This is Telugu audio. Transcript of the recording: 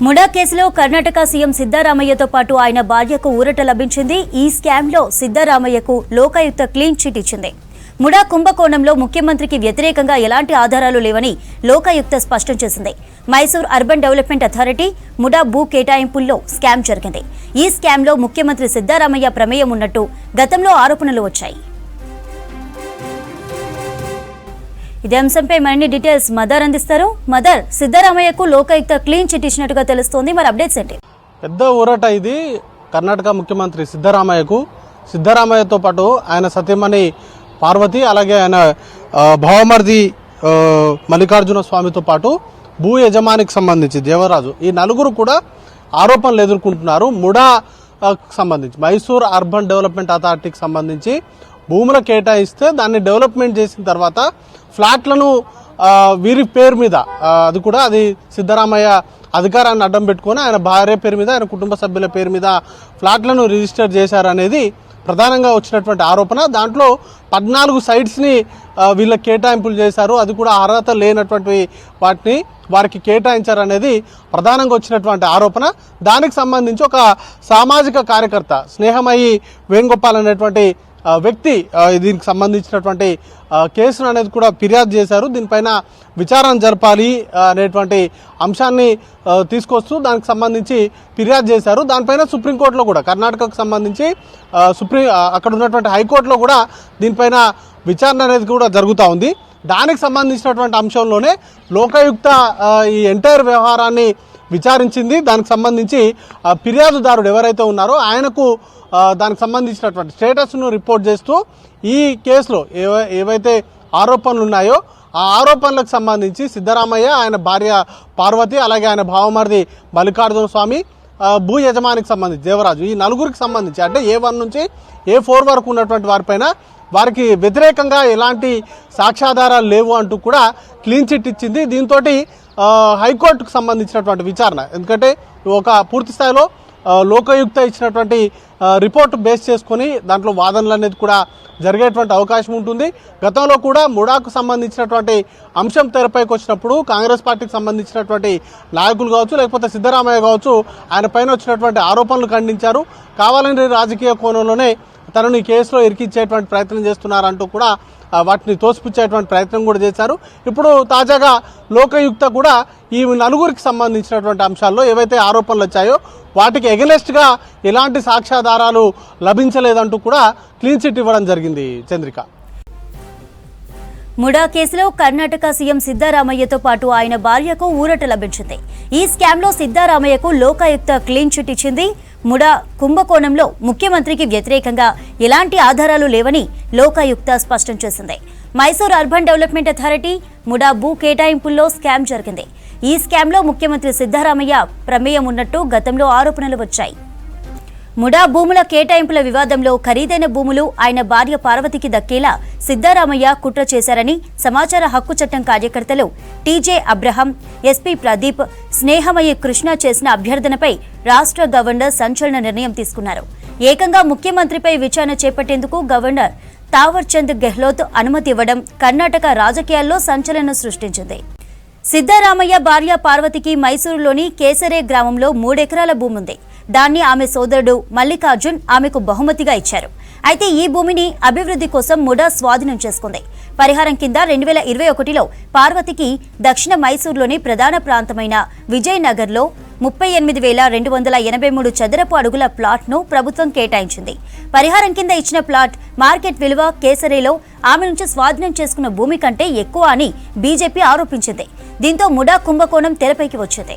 ముడా కేసులో కర్ణాటక సీఎం సిద్ధరామయ్యతో పాటు ఆయన భార్యకు ఊరట లభించింది. ఈ స్కామ్లో సిద్ధరామయ్యకు లోకాయుక్త క్లీన్ చిట్ ఇచ్చింది. ముడా కుంభకోణంలో ముఖ్యమంత్రికి వ్యతిరేకంగా ఎలాంటి ఆధారాలు లేవని లోకాయుక్త స్పష్టం చేసింది. Mysore urban development authority MUDA భూ కేటాయింపుల్లో స్కామ్ జరిగింది. ఈ స్కామ్లో ముఖ్యమంత్రి సిద్ధరామయ్య ప్రమేయం ఉన్నట్టు గతంలో ఆరోపణలు వచ్చాయి. ఇదే అంశంపై మరిన్ని డీటెయిల్స్ మదర్ అందిస్తారు. మదర్, సిద్ధరామయ్యకు లోకాయుక్త క్లీన్ చిట్ ఇచ్చినట్టుగా తెలుస్తోంది, మరి అప్డేట్స్ ఏంటి? పెద్ద ఊరట ఇది కర్ణాటక ముఖ్యమంత్రి సిద్ధరామయ్యకు. సిద్ధరామయ్యతో పాటు ఆయన సతీమణి పార్వతి, అలాగే ఆయన భావమర్ది మల్లికార్జున స్వామితో పాటు భూ యజమానికి సంబంధించి దేవరాజు, ఈ నలుగురు కూడా ఆరోపణలు ఎదుర్కొంటున్నారు. ముడా సంబంధించి మైసూర్ అర్బన్ డెవలప్మెంట్ అథారిటీకి సంబంధించి భూముల కేటాయిస్తే దాన్ని డెవలప్మెంట్ చేసిన తర్వాత ఫ్లాట్లను వీరి పేరు మీద, అది సిద్ధరామయ్య అధికారాన్ని అడ్డం పెట్టుకొని ఆయన భార్య పేరు మీద, ఆయన కుటుంబ సభ్యుల పేరు మీద ఫ్లాట్లను రిజిస్టర్ చేశారనేది ప్రధానంగా వచ్చినటువంటి ఆరోపణ. దాంట్లో 14 సైట్స్ని వీళ్ళ కేటాయింపులు చేశారు. అది కూడా అర్హత లేనటువంటి వాటిని వారికి కేటాయించారనేది ప్రధానంగా వచ్చినటువంటి ఆరోపణ. దానికి సంబంధించి ఒక సామాజిక కార్యకర్త స్నేహమయ్యి వేణుగోపాల్ అనేటువంటి వ్యక్తి దీనికి సంబంధించినటువంటి కేసును అనేది కూడా ఫిర్యాదు చేశారు. దీనిపైన విచారణ జరపాలి అనేటువంటి అంశాన్ని తీసుకొస్తూ దానికి సంబంధించి ఫిర్యాదు చేశారు. దానిపైన సుప్రీంకోర్టులో కూడా, కర్ణాటకకు సంబంధించి అక్కడ ఉన్నటువంటి హైకోర్టులో కూడా దీనిపైన విచారణ అనేది కూడా జరుగుతూ ఉంది. దానికి సంబంధించినటువంటి అంశంలోనే లోకాయుక్త ఈ ఎంటైర్ వ్యవహారాన్ని విచారించింది. దానికి సంబంధించి ఫిర్యాదుదారుడు ఎవరైతే ఉన్నారో ఆయనకు దానికి సంబంధించినటువంటి స్టేటస్ను రిపోర్ట్ చేస్తూ ఈ కేసులో ఏవైతే ఆరోపణలు ఉన్నాయో ఆ ఆరోపణలకు సంబంధించి సిద్ధరామయ్య, ఆయన భార్య పార్వతి, అలాగే ఆయన భావమర్ది మల్లికార్జున స్వామి, భూ యజమానికి సంబంధించి దేవరాజు, ఈ నలుగురికి సంబంధించి అంటే A1 నుంచి A4 వరకు ఉన్నటువంటి వారిపైన వారికి వ్యతిరేకంగా ఎలాంటి సాక్ష్యాధారాలు లేవు అంటూ కూడా క్లీన్ చిట్ ఇచ్చింది. దీంతో హైకోర్టుకు సంబంధించినటువంటి విచారణ, ఎందుకంటే ఒక పూర్తి స్థాయిలో లోకాయుక్త ఇచ్చినటువంటి రిపోర్ట్ బేస్ చేసుకొని దాంట్లో వాదనలు అనేది కూడా జరిగేటువంటి అవకాశం ఉంటుంది. గతంలో కూడా ముడాకు సంబంధించినటువంటి అంశం తెరపైకి వచ్చినప్పుడు కాంగ్రెస్ పార్టీకి సంబంధించినటువంటి నాయకులు కావచ్చు, లేకపోతే సిద్ధరామయ్య కావచ్చు, ఆయన పైన వచ్చినటువంటి ఆరోపణలు ఖండించారు. కావాలని రాజకీయ కోణంలోనే తనను ఈ కేసులో ఇరికించేటువంటి ప్రయత్నం చేస్తున్నారంటూ కూడా వాటిని తోసిపుచ్చేటువంటి ప్రయత్నం కూడా చేశారు. ఇప్పుడు తాజాగా లోకాయుక్త కూడా ఈ నలుగురికి సంబంధించినటువంటి అంశాల్లో ఏవైతే ఆరోపణలు వచ్చాయో వాటికి ఎగనెస్ట్గా ఎలాంటి సాక్ష్యాధారాలు లభించలేదంటూ కూడా క్లీన్ చిట్ ఇవ్వడం జరిగింది. చంద్రిక, ముడా కేసులో కర్ణాటక సీఎం సిద్ధరామయ్యతో పాటు ఆయన భార్యకు ఊరట లభించింది. ఈ స్కామ్లో సిద్ధరామయ్యకు లోకాయుక్త క్లీన్ చిట్ ఇచ్చింది. ముడా కుంభకోణంలో ముఖ్యమంత్రికి వ్యతిరేకంగా ఎలాంటి ఆధారాలు లేవని లోకాయుక్త స్పష్టం చేసింది. Mysore urban development authority MUDA భూ కేటాయింపుల్లో స్కామ్ జరిగింది. ఈ స్కామ్లో ముఖ్యమంత్రి సిద్ధరామయ్య ప్రమేయం ఉన్నట్టు గతంలో ఆరోపణలు వచ్చాయి. ముడా భూముల కేటాయింపుల వివాదంలో ఖరీదైన భూములు ఆయన భార్య పార్వతికి దక్కేలా సిద్ధరామయ్య కుట్ర చేశారని సమాచార హక్కు చట్టం కార్యకర్తలు టీజే అబ్రహం, ఎస్పీ ప్రదీప్, స్నేహమయ్య కృష్ణ చేసిన అభ్యర్థనపై రాష్ట్ర గవర్నర్ సంచలన నిర్ణయం తీసుకున్నారు. ఏకంగా ముఖ్యమంత్రిపై విచారణ చేపట్టేందుకు గవర్నర్ తావర్ చంద్ గెహ్లోత్ అనుమతి ఇవ్వడం కర్ణాటక రాజకీయాల్లో సంచలనం సృష్టించింది. సిద్ధరామయ్య భార్య పార్వతికి మైసూరులోని కేసరే గ్రామంలో 3 ఎకరాల భూమి ఉంది. దాన్ని ఆమె సోదరుడు మల్లికార్జున్ ఆమెకు బహుమతిగా ఇచ్చారు. అయితే ఈ భూమిని అభివృద్ధి కోసం ముడా స్వాధీనం చేసుకుంది. పరిహారం కింద 2021లో పార్వతికి దక్షిణ మైసూరులోని ప్రధాన ప్రాంతమైన విజయనగర్లో 38,283 చదరపు అడుగుల ప్లాట్ను ప్రభుత్వం కేటాయించింది. పరిహారం కింద ఇచ్చిన ప్లాట్ మార్కెట్ విలువ కేసరేలో ఆమె నుంచి స్వాధీనం చేసుకున్న భూమి కంటే ఎక్కువ అని బీజేపీ ఆరోపించింది. దీంతో ముడా కుంభకోణం తెరపైకి వచ్చింది.